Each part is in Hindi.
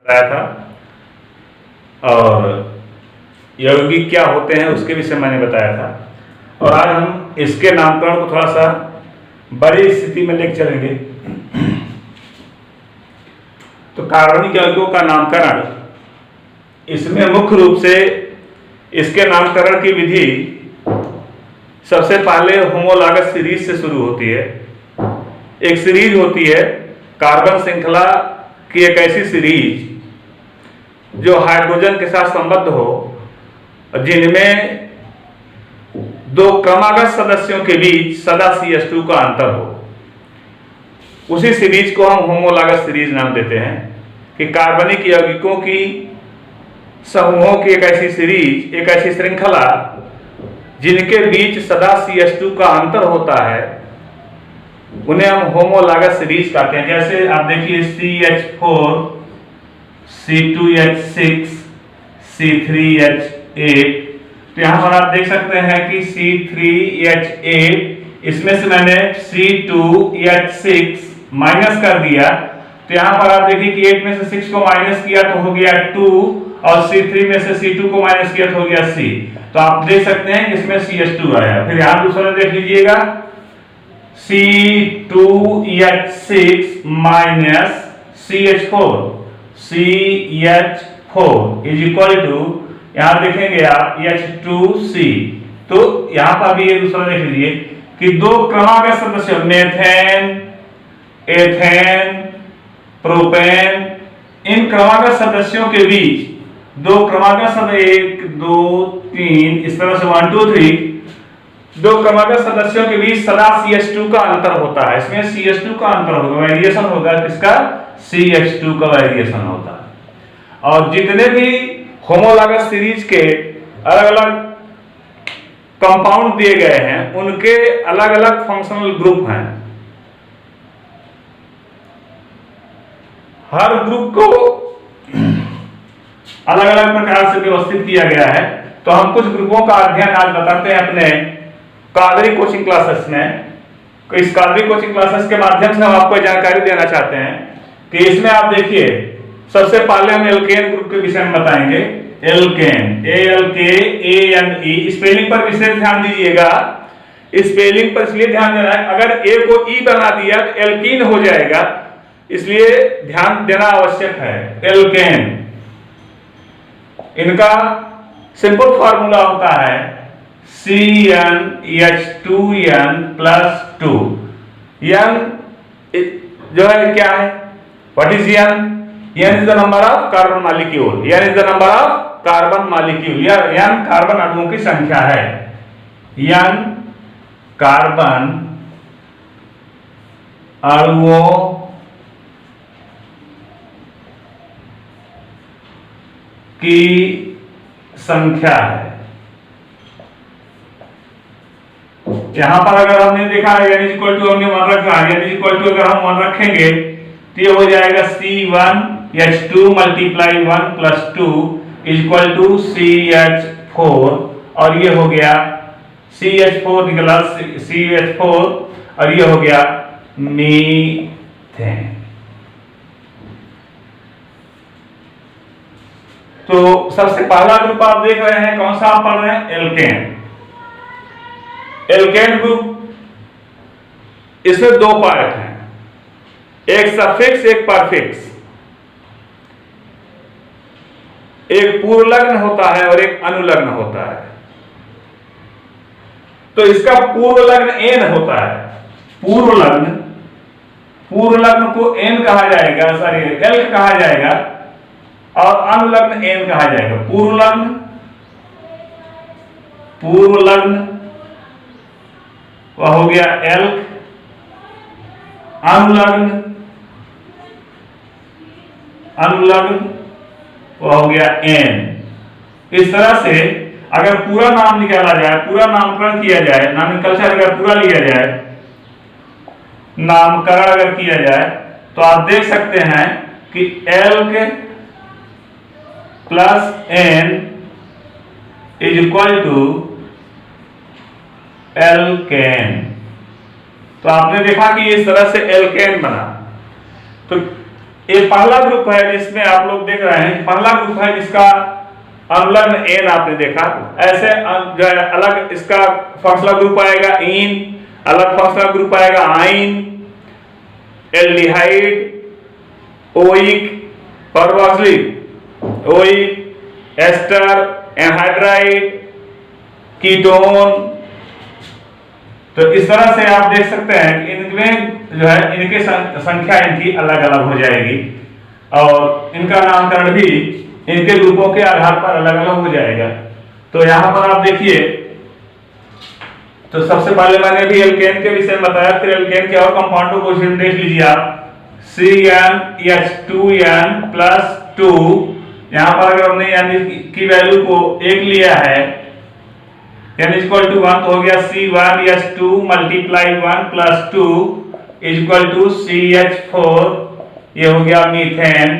बताया था और यौगिक क्या होते हैं उसके विषय मैंने बताया था। और आज हम इसके नामकरण को थोड़ा सा बड़ी स्थिति में लेकर चलेंगे। तो कार्बनिक यौगिकों का नामकरण, इसमें मुख्य रूप से इसके नामकरण की विधि सबसे पहले होमोलॉगस सीरीज से शुरू होती है। एक सीरीज होती है कार्बन श्रृंखला की, एक ऐसी सीरीज जो हाइड्रोजन के साथ संबद्ध हो, जिनमें दो क्रमागत सदस्यों के बीच सदा CH2 का अंतर हो। उसी सीरीज को हम होमोलॉगस सीरीज नाम देते हैं कि कार्बनिक यौगिकों की समूहों की एक ऐसी सीरीज, एक ऐसी श्रृंखला जिनके बीच सदा CH2 का अंतर होता है, उन्हें हम होमोलॉगस सीरीज कहते हैं। जैसे आप देखिए CH4 C2H6 C3H8, तो यहां पर आप देख सकते हैं कि C3H8, इसमें से मैंने C2H6 माइनस कर दिया, तो यहां पर आप देखिए कि 8 में से 6 को माइनस किया तो हो गया 2, और C3 में से C2 को माइनस किया तो हो गया C। तो आप देख सकते हैं कि इसमें CH2 आया। फिर यहां दूसरा देख लीजिएगा C2H6 minus CH4 CH4 is equal to, यहां देखेंगे आप H2C। तो यहां पर भी ये दूसरा देख लीजिए कि दो क्रमागत सदस्य मेथेन, एथेन, प्रोपेन, इन क्रमागत सदस्यों के बीच दो क्रमागत सदस्य 1 2 3 इस तरह से 1 2 3 दो क्रमागत सदस्यों के बीच सदा CH2 का अंतर होता है। इसमें CH2 का अंतर होगा, वेरिएशन होगा, किसका? CH2 का वेरिएशन होता है। और जितने भी होमोलॉगस सीरीज के अलग अलग कंपाउंड दिए गए हैं, उनके अलग अलग फंक्शनल ग्रुप हैं। हर ग्रुप को अलग अलग प्रकार से व्यवस्थित किया गया है। तो हम कुछ ग्रुपों का अध्ययन आज बताते हैं अपने कादरी कोचिंग क्लासेस में। तो इस कादरी कोचिंग क्लासेस के माध्यम से हम आपको जानकारी देना चाहते हैं कि इसमें आप देखिए, सबसे पहले हम एल्केन ग्रुप के विषय में बताएंगे। एल्केन, ALKANE, स्पेलिंग पर विशेष ध्यान दीजिएगा। स्पेलिंग पर इसलिए ध्यान देना है, अगर ए को ई बना दिया तो एल्कीन हो जाएगा, इसलिए ध्यान देना आवश्यक है। एल्केन, इनका सिंपल फॉर्मूला होता है CnH2n+2। n जो है क्या है? What is n? n is the number of carbon molecule. n is the number of carbon molecule. यह n कार्बन अणुओं की संख्या है। n कार्बन अणुओं की संख्या है। यहां पर अगर हमने देखा है n इक्वल टू हमने 1 रखा है, n इक्वल टू अगर हम 1 रखेंगे तो ये हो जाएगा C1H2 multiply 1 plus 2 equal to CH4, और ये हो गया CH4 निकला CH4, और ये हो गया मीथेन। तो सबसे पहला ग्रुप आप देख रहे हैं, कौन सा आप पढ़ रहे हैं? एल्केन। एल्केन ग्रुप, इसमें दो पार्ट हैं, एक सफिक्स एक परफिक्स। एक पूर्वलग्न होता है और एक अनुलग्न होता है। तो इसका पूर्वलग्न एन होता है। पूर्वलग्न को एन कहा जाएगा, सॉरी एल्क कहा जाएगा, और अनुलग्न एन कहा जाएगा। पूर्वलग्न वह हो गया एल्क, अनुलग्न वह हो गया एन। इस तरह से अगर पूरा नाम निकाला जाए, पूरा नामकरण किया जाए, नॉमेनक्लेचर अगर पूरा लिया जाए, नामकरण अगर किया जाए, तो आप देख सकते हैं कि alk plus N is equal to alkane. तो आपने देखा कि इस तरह से एल्केन बना। तो ये पहला ग्रुप है जिसमें आप लोग देख रहे हैं, पहला ग्रुप है जिसका अनुलग्न एन आपने देखा। ऐसे जो है अलग इसका फंक्शनल ग्रुप आएगा इन, अलग फंक्शनल ग्रुप आएगा yne, aldehyde, oic, carboxylic, oic, ester, anhydride, ketone. तो इस तरह से आप देख सकते हैं कि इनमें जो है इनकी संख्या इनकी अलग अलग हो जाएगी और इनका नामकरण भी इनके ग्रुपों के आधार पर अलग अलग हो जाएगा। तो यहां पर आप देखिए, तो सबसे पहले मैंने भी एल्केन के विषय में बताया, फिर एल्केन के और कंपाउंडों को देख लीजिए आप। CnH2n प्लस 2, यहां पर अगर हमने यानी की वैल्यू को 1 लिया है, n इक्वल टू 1 तो हो गया C1H2 multiply 1 plus 2 equal to CH4, ये हो गया मीथेन।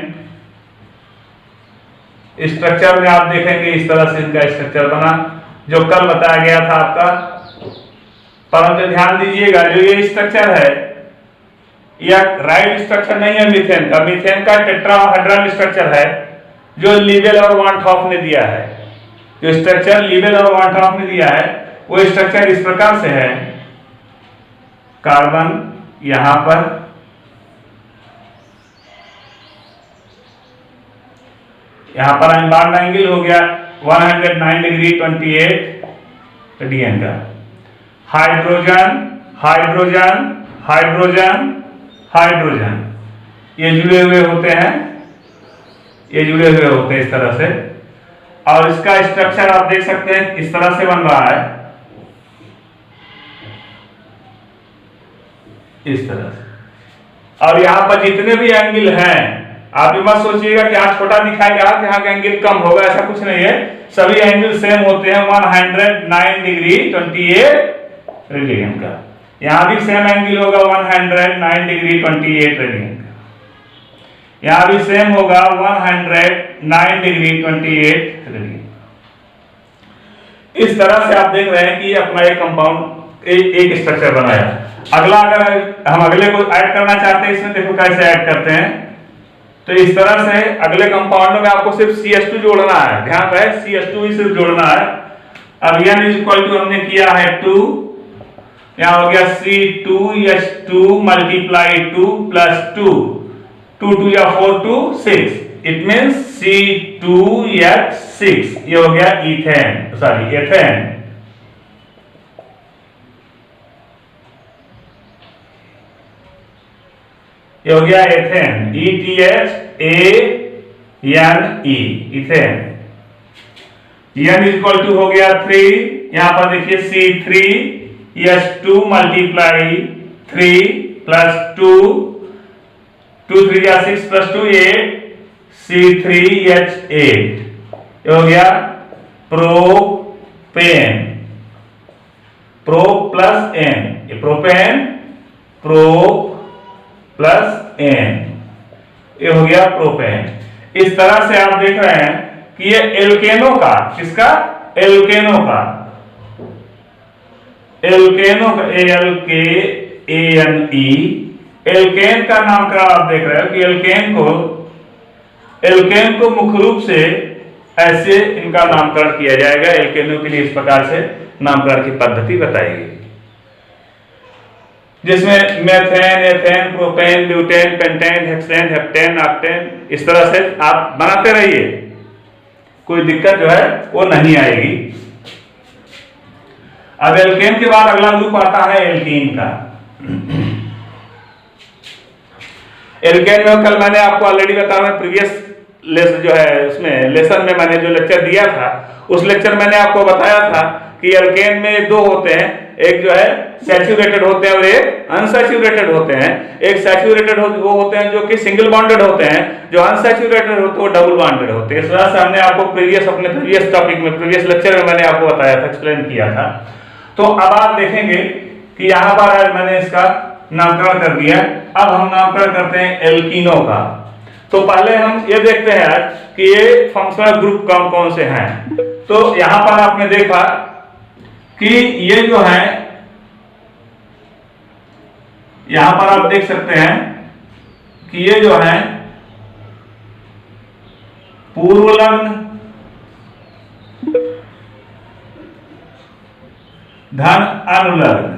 स्ट्रक्चर में आप देखेंगे इस तरह से इनका स्ट्रक्चर बना जो कल बताया गया था आपका। परंतु ध्यान दीजिएगा जो ये स्ट्रक्चर है यह राइट स्ट्रक्चर नहीं है मीथेन का। मीथेन का टेट्राहेड्रल स्ट्रक्चर है जो लीवेल और वान टॉप ने दिया है। जो स्ट्रक्चर लीवेल और वान टॉप ने दिया है वो स्ट्रक्चर इस प्रकार से है, कार्बन यहां पर, यहां पर बॉन्ड एंगल हो गया 109 डिग्री 28 रेडियन का। हाइड्रोजन हाइड्रोजन हाइड्रोजन हाइड्रोजन ये जुड़े हुए होते हैं, ये जुड़े हुए होते हैं इस तरह से। और इसका स्ट्रक्चर आप देख सकते हैं इस तरह से बन रहा है, इस तरह से। और यहां पर जितने भी एंगल हैं, आप ये मत सोचिएगा कि आज छोटा दिखाएगा यहाँ का एंगल कम होगा, ऐसा कुछ नहीं है। सभी एंगल सेम होते हैं 109 डिग्री 28 रेडियन का। यहां भी सेम एंगल होगा 109 डिग्री 28 रेडियन का। यहां भी सेम होगा 109 डिग्री 28 रेडियन। इस तरह से आप देख रहे हैं कि अपना एक कंपाउंड एक स्ट्रक्चर बनाया। अगला अगर हम अगले को ऐड करना चाहते हैं इसमें, देखो कैसे ऐड करते हैं। तो इस तरह से अगले कंपाउंड में आपको सिर्फ CH2 जोड़ना है, ध्यान रहे CH2 ही सिर्फ जोड़ना है। अब n इक्वल टू हमने किया है 2, यहां हो गया C2H2 मल्टीप्लाई 2 प्लस 2, 2 2 या 4 2 6, इट मींस C2H6, ये हो गया इथेन, सॉरी एथेन। ये हो गया ethane, ETHANE, ethane. n equal to हो गया 3, यहां पर देखिए C3H2 मल्टीप्लाई 3 प्लस 2, 2 3 या 6 प्लस 2 8, C3H8, ये हो गया प्रोपेन, प्रो प्लस एन, ये प्रोपेन, प्रो प्लस एन, ये हो गया प्रोपेन। इस तरह से आप देख रहे हैं कि ये एल्केनो का, किसका, एल्केनो का, एल्केनो का, ALKANE, एल्केन का नामकरण आप देख रहे हो कि एल्केन को मुख्य रूप से ऐसे इनका नामकरण किया जाएगा। एल्केनो के लिए इस प्रकार से नामकरण की पद्धति बताई गई, जिसमें methane, ethane, propane, butane, pentane, hexane, heptane, octane, इस तरह से आप बनाते रहिए, कोई दिक्कत जो है वो नहीं आएगी। अब एल्केन के बाद अगला ग्रुप आता है एल्कीन का। एल्केन में कल मैंने आपको ऑलरेडी बताया, प्रीवियस लेसन जो है उसमें लेसन में मैंने जो लेक्चर दिया था उस लेक्चर मैंने आपको बताया था कि एल्केन में दो होते हैं, एक जो है सैचुरेटेड होते हैं और एक अनसैचुरेटेड होते हैं। एक सैचुरेटेड वो होते हैं जो कि सिंगल बॉन्डेड होते हैं, जो अनसैचुरेटेड होते हैं वो डबल बॉन्डेड होते हैं। इस वजह से हमने आपको अपने प्रीवियस टॉपिक में, प्रीवियस लेक्चर में मैंने आपको बताया था, एक्सप्लेन किया था। तो अब आप देखेंगे कि यहाँ पर मैंने इसका नामकरण कर दिया। अब हम नामकरण करते हैं एल्कीनो का। तो पहले हम ये देखते हैं कि ये फंक्शनल ग्रुप कौन कौन से हैं। तो यहां पर आपने देखा कि ये जो है, यहां पर आप देख सकते हैं कि ये जो है पूर्व लग्न धन अनुलग्न,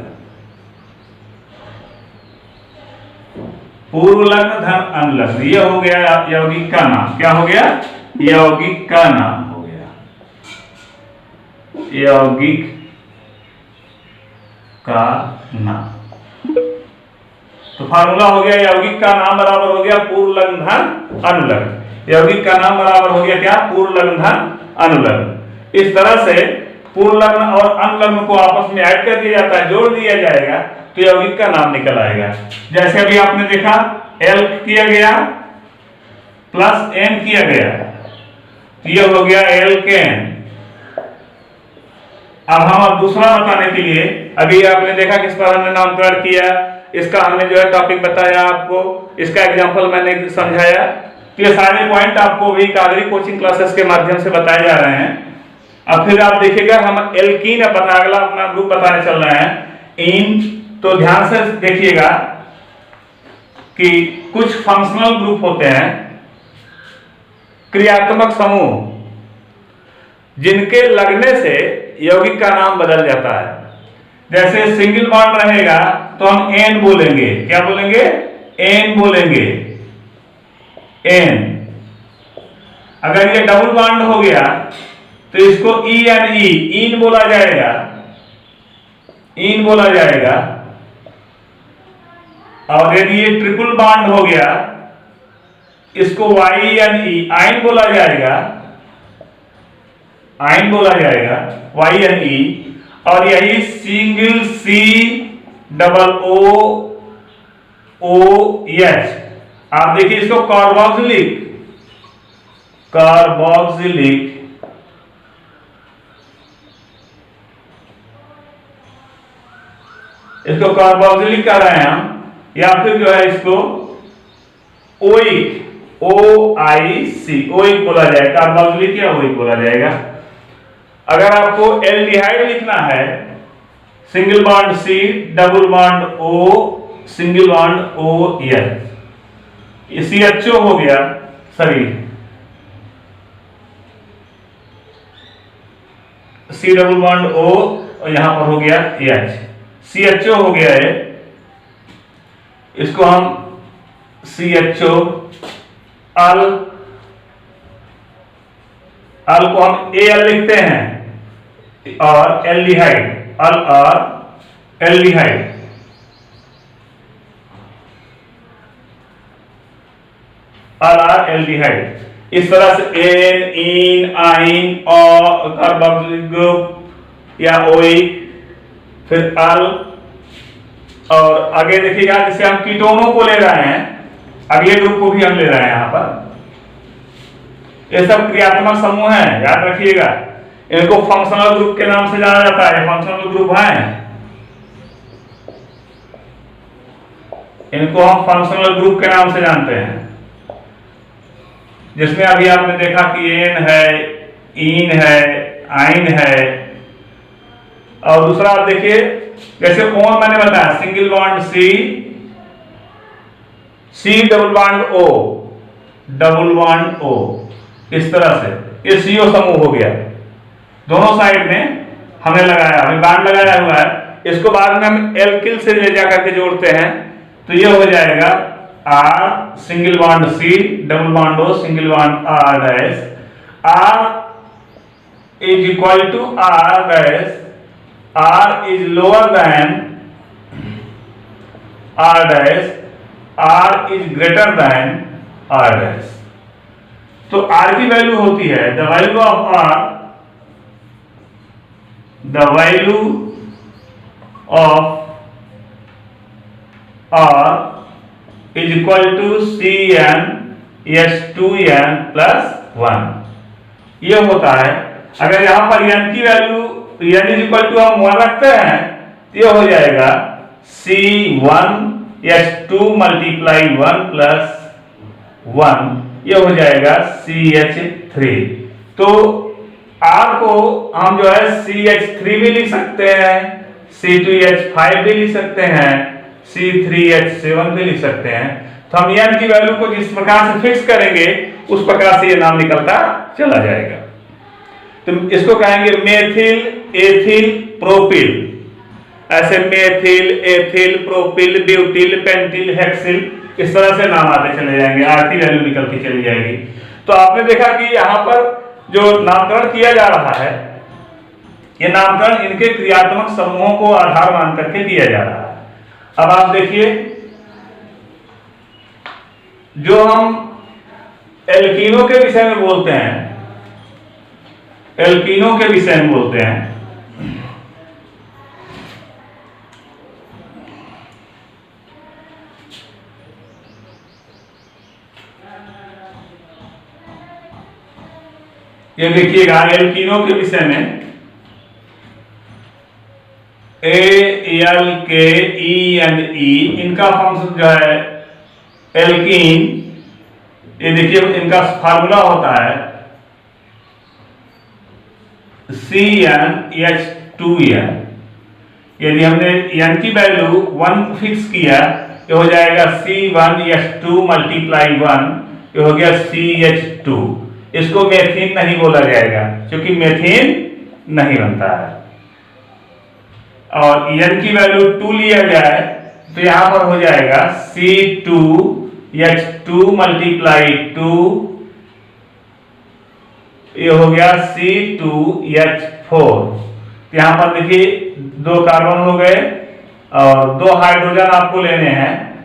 पूर्व लग्न धन अनुलग्न, ये हो गया यौगिक का नाम। क्या हो गया? यौगिक का नाम हो गया, यौगिक का नाम। तो फार्मूला हो गया यौगिक का नाम बराबर हो गया पूर्व लग्न धन अनुलग्न। यौगिक का नाम बराबर हो गया क्या? पूर्व लग्न धन अनुलग्न। इस तरह से पूर्व लग्न और अनुलग्न को आपस में ऐड कर दिया जाता है, जोड़ दिया जाएगा तो यौगिक का नाम निकल आएगा। जैसे अभी आपने देखा एल किया गया प्लस एन किया गया, तो यह हो गया एल्केन। अब हम दूसरा बताने के लिए, अभी आपने देखा किस पर हमने नामकरण किया, इसका हमने जो है टॉपिक बताया आपको, इसका एग्जांपल मैंने समझाया। तो ये सारे पॉइंट आपको भी कादरी कोचिंग क्लासेस के माध्यम से बताए जा रहे हैं। अब फिर आप देखिएगा हम एल्कीन अगला अपना ग्रुप बताने चल रहे हैं इन। तो ध्यान से देखिएगा कि कुछ फंक्शनल ग्रुप होते हैं, क्रियात्मक समूह, जिनके लगने से यौगिक का नाम बदल जाता है। जैसे सिंगल बॉन्ड रहेगा तो हम एन बोलेंगे। क्या बोलेंगे? एन बोलेंगे, एन। अगर ये डबल बॉन्ड हो गया तो इसको ई एन ई, इन बोला जाएगा, इन बोला जाएगा। और यदि ये ट्रिपल बॉन्ड हो गया इसको वाई एन ई, आइन बोला जाएगा, आइन बोला जाएगा, वाई एन ई। और यही single C double O O H, आप देखिए इसको कार्बोक्सिलिक, कार्बोक्सिलिक, इसको कार्बोक्सिलिक कर रहे हैं हम, या फिर जो है इसको ओइक, ओ आई सी, ओइक बोला जाएगा, कार्बोक्सिलिक या ओइक बोला जाएगा। अगर आपको एल्डिहाइड लिखना है, single bond C double bond O single bond O L, CHO हो गया, sorry C double bond O और यहां पर हो गया H, CHO हो गया है, इसको हम CHO अल, अल को हम AL लिखते हैं, और एल्डिहाइड, अल और एल्डिहाइड, अल और एल्डिहाइड। इस तरह से एन, इन, आइन, और कार्बोक्सिलिक ग्रुप या ओइक, फिर अल, और आगे देखिएगा जिसे हम कीटोनों को ले रहे हैं, अगले ग्रुप को भी हम ले रहे हैं यहां पर। ये सब क्रियात्मक समूह हैं, याद रखिएगा। इनको फंक्शनल ग्रुप के नाम से जाना जाता है, फंक्शनल ग्रुप हैं, इनको हम फंक्शनल ग्रुप के नाम से जानते हैं। जिसमें अभी आपने देखा कि एन है, इन है, आइन है, और दूसरा आप देखिए जैसे ओन मैंने बताया, single bond C, C double bond O, double bond O, इस तरह से ये CO समूह हो गया। दोनों साइड में हमने लगाया, हमें बॉन्ड लगाया हुआ है, इसको बाद में हम एल्किल से ले जाकर के जोड़ते हैं, तो ये हो जाएगा R single bond C double bond O single bond R dash, R is equal to R dash, R is lower than R dash, R is greater than R dash. तो R की वैल्यू होती है, the value of R, the value of R is equal to Cn S2n plus 1। ये होता है। अगर यहां पर n की value n is equal to हम 1 रखते हैं, ये हो जाएगा C1 S2 मल्टीप्लाई 1 प्लस 1, ये हो जाएगा CH3। तो R को हम जो है CH3 भी लिख सकते हैं, C2H5 भी लिख सकते हैं, C3H7 भी लिख सकते हैं। तो हम n की वैल्यू को जिस प्रकार से फिक्स करेंगे उस प्रकार से ये नाम निकलता चला जाएगा। तो इसको कहेंगे मेथिल एथिल प्रोपिल। ऐसे methyl ethyl propyl butyl pentyl hexyl इस तरह से नाम आते चले जाएंगे, आरती वैल्यू निकलती चली जाएगी। तो आपने देखा कि यहां पर जो नामकरण किया जा रहा है, ये नामकरण इनके क्रियात्मक समूहों को आधार मान करके किया जा रहा है। अब आप देखिए, जो हम एल्कीनों के विषय में बोलते हैं, एल्कीनों के विषय में बोलते हैं, ये देखिएगा एल्कीनों के विषय में ALKENE इनका फंक्शन जो है एल्कीन, ये देखिए इनका फार्मूला होता है CnH2n। यदि हमने n की वैल्यू 1 फिक्स किया, ये हो जाएगा C1H2 मल्टीप्लाई 1, ये हो गया CH2। इसको मेथिन नहीं बोला जाएगा क्योंकि मेथिन नहीं बनता है। और n की वैल्यू 2 लिया जाए तो यहां पर हो जाएगा C2H2 मल्टीप्लाई 2, ये हो गया C2H4। यहां पर देखिए 2 कार्बन हो गए और 2 हाइड्रोजन आपको लेने हैं।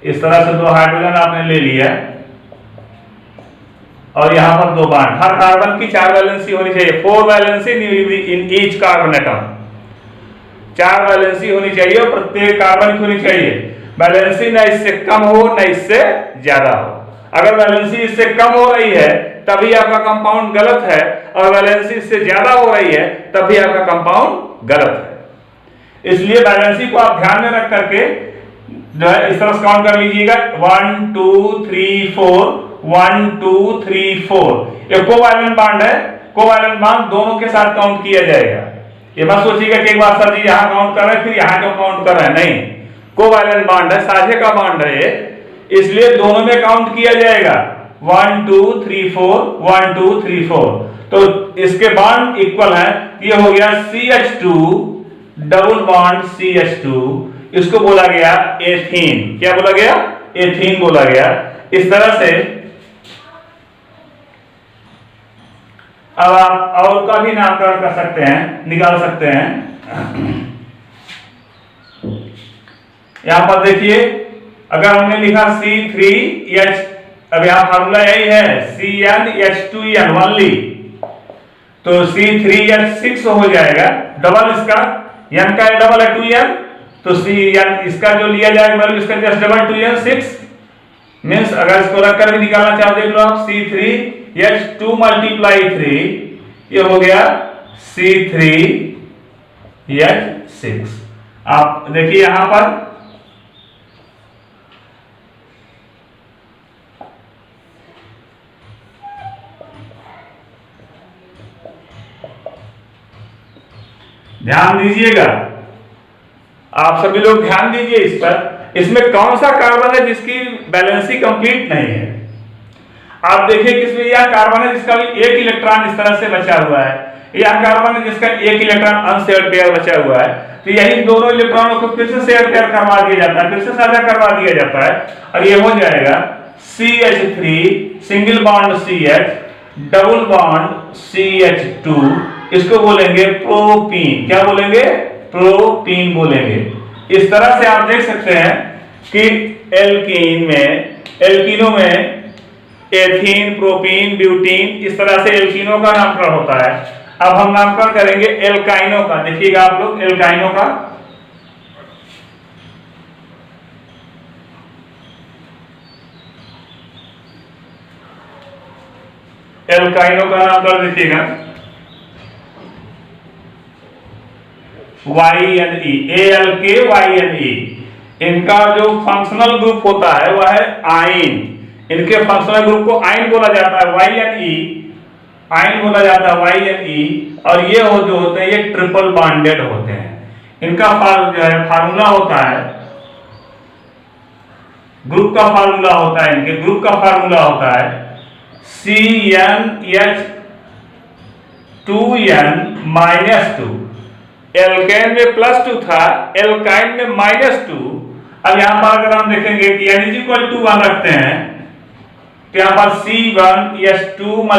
इस तरह से 2 हाइड्रोजन आपने ले लिया और यहां पर 2 बॉन्ड। हर कार्बन की 4 वैलेंसी होनी चाहिए, 4 valency in each carbon atom. 4 valency होनी चाहिए और प्रत्येक कार्बन की होनी चाहिए। वैलेंसी न इससे कम हो न इससे ज्यादा हो। अगर वैलेंसी इससे कम हो रही है तभी आपका कंपाउंड गलत है, और वैलेंसी इससे ज्यादा हो रही है तभी आपका कंपाउंड गलत है। इसलिए वैलेंसी को आप ध्यान में रख करके जो है इस तरह से काउंट कर लीजिएगा 1 2 3 4 1 2 3 4। ये कोवैलेंट बॉन्ड है, कोवैलेंट बॉन्ड दोनों के साथ काउंट किया जाएगा। ये मत सोचिएगा कि एक बार सर जी यहां काउंट कर रहे हैं फिर यहां क्यों काउंट कर रहे हैं, नहीं, कोवैलेंट बॉन्ड है, साझे का बॉन्ड है ये, इसलिए दोनों में काउंट किया जाएगा 1 2 3 4 1 2 3 4। तो इसके बॉन्ड इक्वल है, ये हो गया CH2 डबल बॉन्ड CH2, इसको बोला गया एथीन। क्या बोला गया? एथीन बोला गया। इस तरह से अब आप और का भी नामकरण कर सकते हैं, निकाल सकते हैं। यहां पर देखिए, अगर हमने लिखा C3H, अब यहां फार्मूला यही है CnH2n ओनली, तो C3H6 हो जाएगा, डबल इसका n का डबल है 2n, तो Cn इसका जो लिया जाएगा वैल्यू इसका जस्ट डबल 2n 6 मींस अगर इसको रख कर भी निकालना चाहो देख लो आप C3H2 मल्टीप्लाई 3, ये हो गया C3H6। आप देखिए यहां पर ध्यान दीजिएगा, आप सभी लोग ध्यान दीजिए इस पर। इसमें कौन सा कार्बन है जिसकी बैलेंसी कंप्लीट नहीं है? आप देखिए किसमें यह कार्बन है जिसका भी एक इलेक्ट्रॉन इस तरह से बचा हुआ है, यह कार्बन है जिसका एक इलेक्ट्रॉन अनशेयर्ड पेयर बचा हुआ है। तो यही दोनों इलेक्ट्रॉनों को फिर से शेयर पेयर करवा दिया जाता है, फिर से साझा करवा दिया जाता है, और ये हो जाएगा CH3 single bond CH double bond CH2, इसको बोलेंगे प्रोपीन। क्या बोलेंगे? प्रोपीन बोलेंगे। इस तरह से आप देख सकते हैं कि एल्कीनों में एथीन प्रोपीन ब्यूटीन इस तरह से एल्कीनों का नामकरण होता है। अब हम नामकरण करेंगे एल्काइनों का। देखिएगा आप लोग एल्काइनों का, एल्काइनों का नामकरण देखिएगा YNE, ALKYNE। इनका जो फंक्शनल ग्रुप होता है वह है आइन। इनके फंक्शनल ग्रुप को आइन बोला जाता है, YNE आइन बोला जाता है YNE। और ये जो होते हैं ये ट्रिपल बॉन्डेड होते हैं। इनका फार्मूला होता है, ग्रुप का फार्मूला होता है, इनके ग्रुप का फार्मूला होता है CnH2n-2। एल्केन में +2 था, एल्काइन में -2। अब यहां पर अगर हम देखेंगे कि n = 1 रखते हैं तो यहां पर C1H2 ×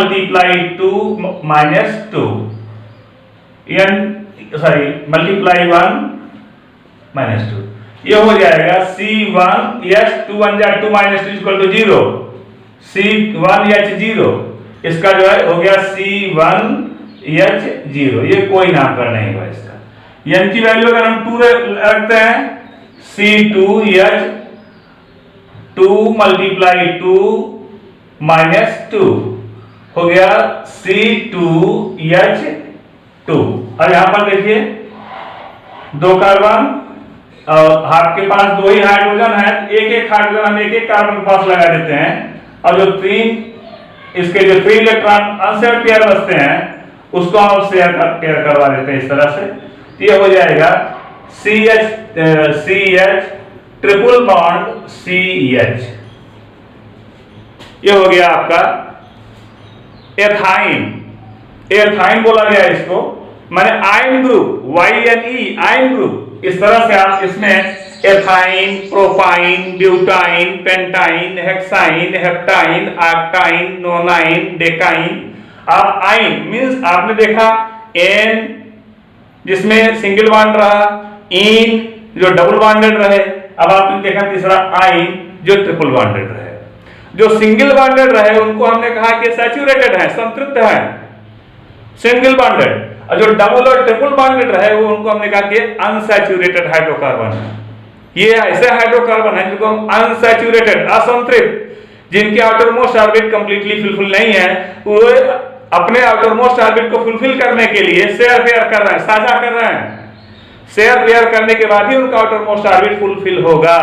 2 - 2 मल्टीप्लाई 1 - 2, ये हो जाएगा C1H2 = 0, C1H0, इसका जो है हो गया C1H0। ये कोई नामकरण नहीं हुआ इसका। n की वैल्यू अगर हम 2 रखते हैं, C2H2 × 2 - 2 हो गया C2H2। अब यहां पर देखिए 2 कार्बन और आपके पास 2 ही हाइड्रोजन है, एक हाइड्रोजन हम एक कार्बन के पास लगा देते हैं और जो 3 इलेक्ट्रॉन अनशेयर्ड पेयर बचते हैं उसको हम शेयर पेयर करवा देते हैं इस तरह से। ये हो जाएगा CH ट्रिपल बॉन्ड CH। ये हो गया आपका एथाइन। एथाइन बोला गया इसको, माने yne group, YNE yne group. इस तरह से आप इसमें ethyne, propyne, butyne, pentyne, hexyne, heptyne, octyne, nonyne, decyne. आप आयन मींस आपने देखा एन जिसमें सिंगल बॉन्ड रहा, इन जो डबल बॉन्डेड रहे। अब आपने देखा तीसरा आयन जो ट्रिपल बॉन्डेड रहे। जो सिंगल बॉन्डेड रहे उनको हमने कहा कि सैचुरेटेड है, संतृप्त है, सिंगल बॉन्डेड। और जो डबल और ट्रिपल बॉन्डेड रहे वो उनको हमने कहा कि अनसैचुरेटेड हाइड्रोकार्बन है। ये ऐसे हाइड्रोकार्बन है जिनको हम अनसैचुरेटेड, असंतृप्त, जिनके outer most orbit completely fulfil नहीं है, वो अपने आउटर मोस्ट ऑर्बिट को फुलफिल करने के लिए शेयर पेयर कर रहे हैं, साझा कर रहे हैं। शेयर पेयर करने के बाद ही उनका आउटर मोस्ट ऑर्बिट फुलफिल होगा।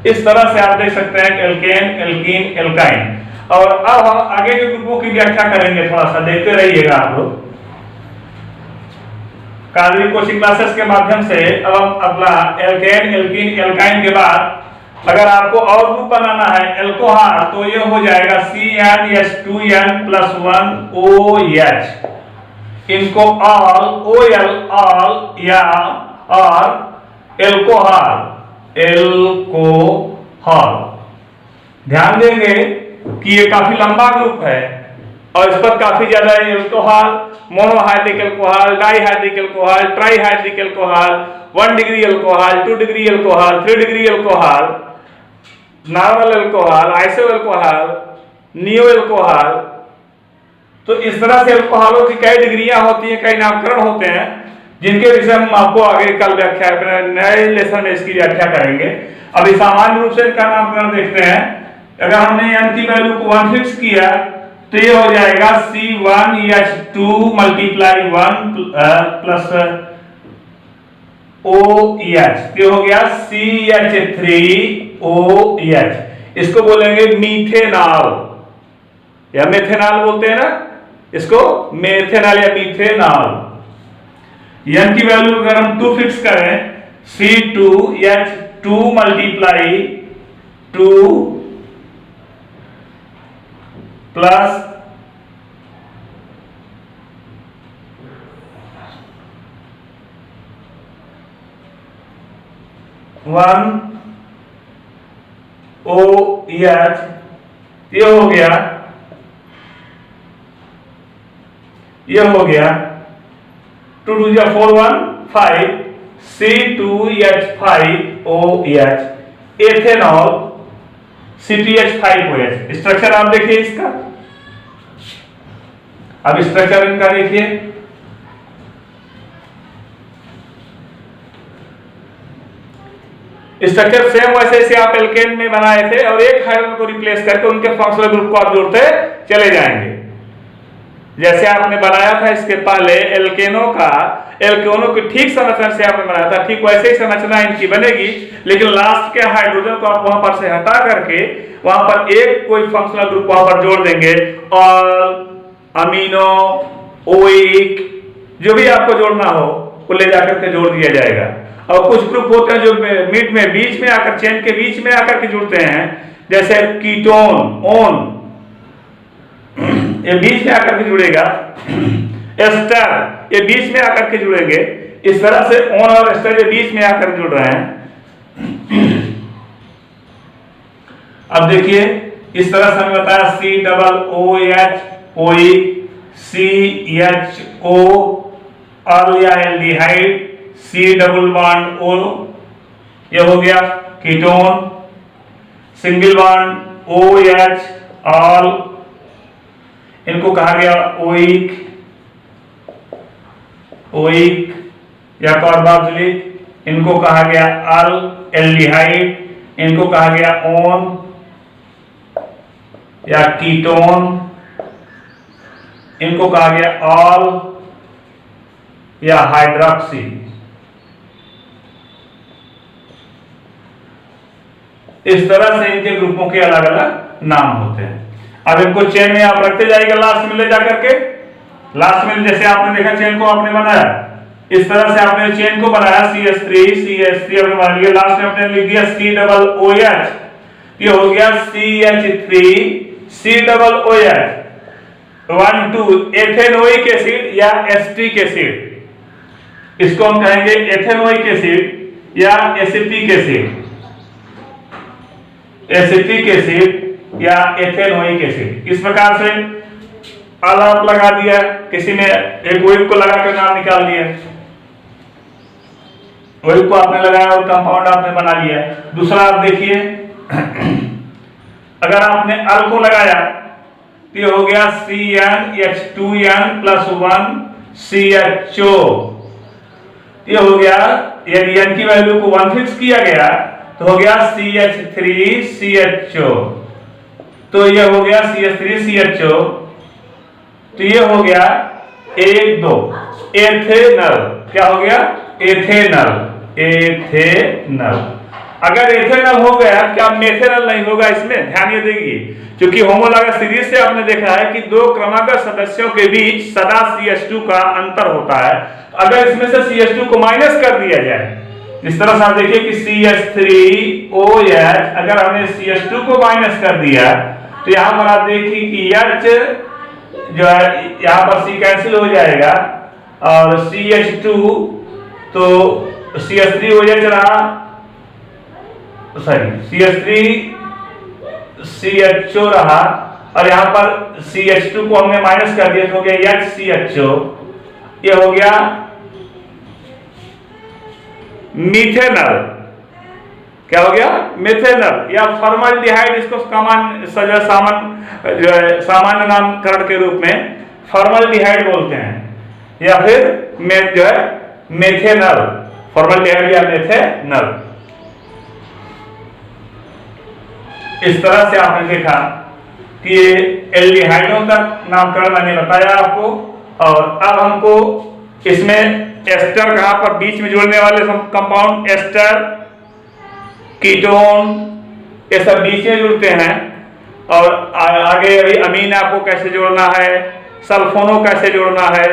इस तरह से आप देख सकते हैं एल्केन, एल्कीन, एल्काइन। और अब हम आगे के ग्रुपों की व्याख्या करेंगे, थोड़ा सा देखते रहिएगा आप लोग कार्बनिक कोशिक क्लासेस के माध्यम से। अब हम अगला एल्केन, एल्कीन, एल्काइन के बाद अगर आपको और ग्रुप बनाना है एल्कोहल, तो ये हो जाएगा CnH2n+1OH। इनको ऑल, OL ऑल या और एल्कोहल, एल्कोहल। ध्यान देंगे कि ये काफी लंबा ग्रुप है और इस पर काफी ज्यादा alcohol, monohydric alcohol, dihydric alcohol, trihydric alcohol, 1 degree alcohol, 2 degree alcohol, 3 degree alcohol, normal alcohol, iso alcohol, neo alcohol. तो इस तरह से एल्कोहलों की कई डिग्रियां होती हैं, कई नामकरण होते हैं, जिनके विषय हम आपको आगे कल व्याख्या नए लेसन में इसकी व्याख्या करेंगे। अभी सामान्य रूप से इनका नामकरण देखते हैं। अगर हमने n की वैल्यू को 1 फिक्स किया तो ये हो जाएगा C1H2 × 1 OH। ये हो गया CH3OH। इसको बोलेंगे मीथेनॉल या मेथेनॉल बोलते हैं ना, इसको मेथेनॉल या मीथेनॉल। n की वैल्यू अगर हम 2 फिक्स करें, C2H2 × 2 प्लस वन OH। ये हो गया 2 2 4 1 5 C2H5OH एथेनॉल CTH5OH। स्ट्रक्चर आप देखिए इसका। अब स्ट्रक्चर इनका देखिए, स्ट्रक्चर सेम वैसे से आप एल्केन में बनाए थे और एक हाइड्रोजन को रिप्लेस करके उनके फंक्शनल ग्रुप को आप जोड़ते चले जाएंगे। जैसे आपने बनाया था इसके पहले एल्केनों की ठीक संरचना से आपने बनाया था, ठीक वैसे ही संरचना इनकी बनेगी, लेकिन लास्ट के हाइड्रोजन को आप वहां पर से हटा करके वहां पर एक कोई फंक्शनल ग्रुप वहां पर जोड़ देंगे और अमीनो, ओइक, जो भी आपको जोड़ना हो वो ले जाकर के जोड़ दिया जाएगा। और कुछ ग्रुप होते हैं जो मिड में बीच में आकर, चेन के बीच में आकर के जुड़ते हैं, जैसे कीटोन, ओन, ये बीच में आकर के जुड़ेगा, एस्टर ये बीच में आकर के जुड़ेंगे। इस तरह से ऑन और एस्टर ये बीच में आकर जुड़ रहे हैं। अब देखिए इस तरह से हमें बताया COOH CHO अल या aldehyde, C double bond O ये हो गया ketone, single bond OH all इनको कहा गया ओइक या कार्बोक्सिलिक, इनको कहा गया अल एल्डिहाइड, इनको कहा गया ओन या कीटोन, इनको कहा गया ऑल या हाइड्रोक्सी। इस तरह से इनके ग्रुपों के अलग अलग नाम होते हैं। अब इनको चेन में आप रखते जाएगा लास्ट में ले जाकर के, लास्ट में जैसे आपने देखा चेन को आपने बनाया, इस तरह से आपने चेन को बनाया CH3 आपने मान लिया, लास्ट में आपने लिख दिया C डबल OH, ये हो गया CH3 C double OH 1 2 ethanoic acid या एसिटिक एसिड, इसको हम कहेंगे एथेनोइक एसिड या एसिटिक एसिड, एसिटिक एसिड या एथेनोइक एसिड। इस प्रकार से आप लगा दिया, किसी ने एक ओइक को लगा कर नाम निकाल दिया, ओइक को आपने लगाया और कंपाउंड आपने बना लिया। दूसरा आप देखिए अगर आपने अल को लगाया तो ये हो गया CnH2n + 1 CHO, ये हो गया, यदि n की वैल्यू को 1 फिक्स किया गया तो हो गया CH3 CHO, तो ये हो गया CH3 CHO, तो ये हो गया 1 2 एथेनल, क्या हो गया एथेनल, एथेनल। अगर एथेनल हो गया क्या मेथेनल नहीं होगा, इसमें ध्यान ये देंगे क्योंकि होमोलॉगस सीरीज से आपने देखा है कि दो क्रमागत सदस्यों के बीच सदा CH2 का अंतर होता है। अगर इसमें से CH2 को माइनस कर दिया जाए, इस तरह से आप देखिए कि CH3OH अगर हमने CH2 को माइनस कर दिया तो यहां पर आप देखिए कि H जो है यहां पर C कैंसिल हो जाएगा और CH2 तो CH3OH रहा, सॉरी CH3 CHO रहा और यहां पर CH2 को हमने माइनस कर दिया तो हो गया HCHO, ये हो गया मीथेनल, क्या हो गया मेथेनल या फॉर्मल्डिहाइड, इसको सामान्य नामकरण के रूप में फॉर्मल्डिहाइड बोलते हैं या फिर जो है मेथेनल, फॉर्मल्डिहाइड या मेथेनल। इस तरह से आपने देखा कि एल्डिहाइडों का नामकरण मैंने बताया आपको, और अब हमको इसमें एस्टर कहां पर बीच में जोड़ने वाले कंपाउंड एस्टर कीटोन ये सब बीच में जुड़ते हैं, और आगे अभी अमीन आपको कैसे जोड़ना है, सल्फोनो कैसे जोड़ना है,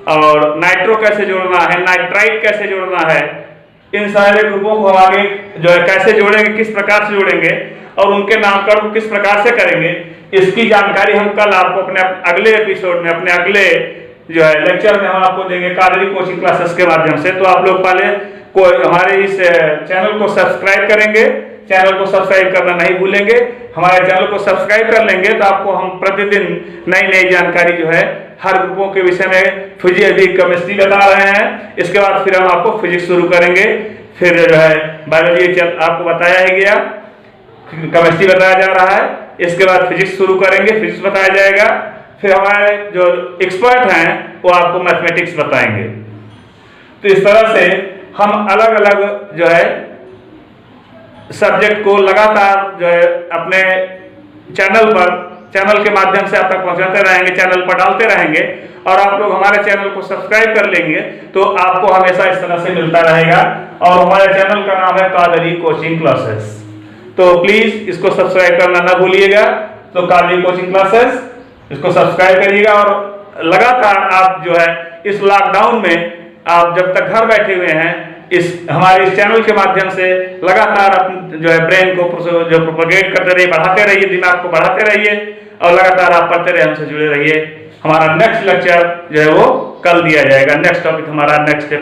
और नाइट्रो कैसे जोड़ना है, नाइट्राइट कैसे जोड़ना है, इन सारे ग्रुपों को हम आगे जो है कैसे जोड़ेंगे, किस प्रकार से जोड़ेंगे और उनके नामकरण किस प्रकार से करेंगे, इसकी जानकारी हम कल आपको अपने अगले एपिसोड में, अपने अगले जो है लेक्चर में हम आपको देंगे कादरी कोचिंग क्लासेस के माध्यम से। तो आप लोग पहले हमारे इस चैनल को सब्सक्राइब करेंगे, चैनल को सब्सक्राइब करना नहीं भूलेंगे, हमारे चैनल को सब्सक्राइब कर लेंगे तो आपको हम प्रतिदिन नई नई जानकारी जो है हर ग्रुपों के विषय में, फिजिक्स केमिस्ट्री बता रहे हैं, इसके बाद फिर हम आपको फिजिक्स शुरू करेंगे, फिर जो है बायोलॉजी आपको बताया ही गया, केमिस्ट्री बताया जा रहा है, इसके बाद फिजिक्स शुरू करेंगे, फिजिक्स बताया जाएगा, फिर हमारे जो एक्सपर्ट हैं वो आपको मैथमेटिक्स बताएंगे। तो इस तरह से हम अलग अलग जो है सब्जेक्ट को लगातार जो है अपने चैनल के माध्यम से आप तक पहुंचाते रहेंगे, चैनल पर डालते रहेंगे, और आप लोग हमारे चैनल को सब्सक्राइब कर लेंगे तो आपको हमेशा इस तरह से मिलता रहेगा। और हमारे चैनल का नाम है कादरी कोचिंग क्लासेस, तो प्लीज इसको सब्सक्राइब करना ना भूलिएगा। तो कादरी कोचिंग क्लासेस इसको सब्सक्राइब करिएगा, और लगातार आप जो है इस लॉकडाउन में आप जब तक घर बैठे हुए हैं इस हमारे इस चैनल के माध्यम से लगातार जो है ब्रेन को जो प्रोपगेट करते रहिए, बढ़ाते रहिए, दिमाग को बढ़ाते रहिए, और लगातार आप पढ़ते रहे, हमसे जुड़े रहिए। हमारा नेक्स्ट लेक्चर जो है वो कल दिया जाएगा। नेक्स्ट टॉपिक हमारा नेक्स्ट डे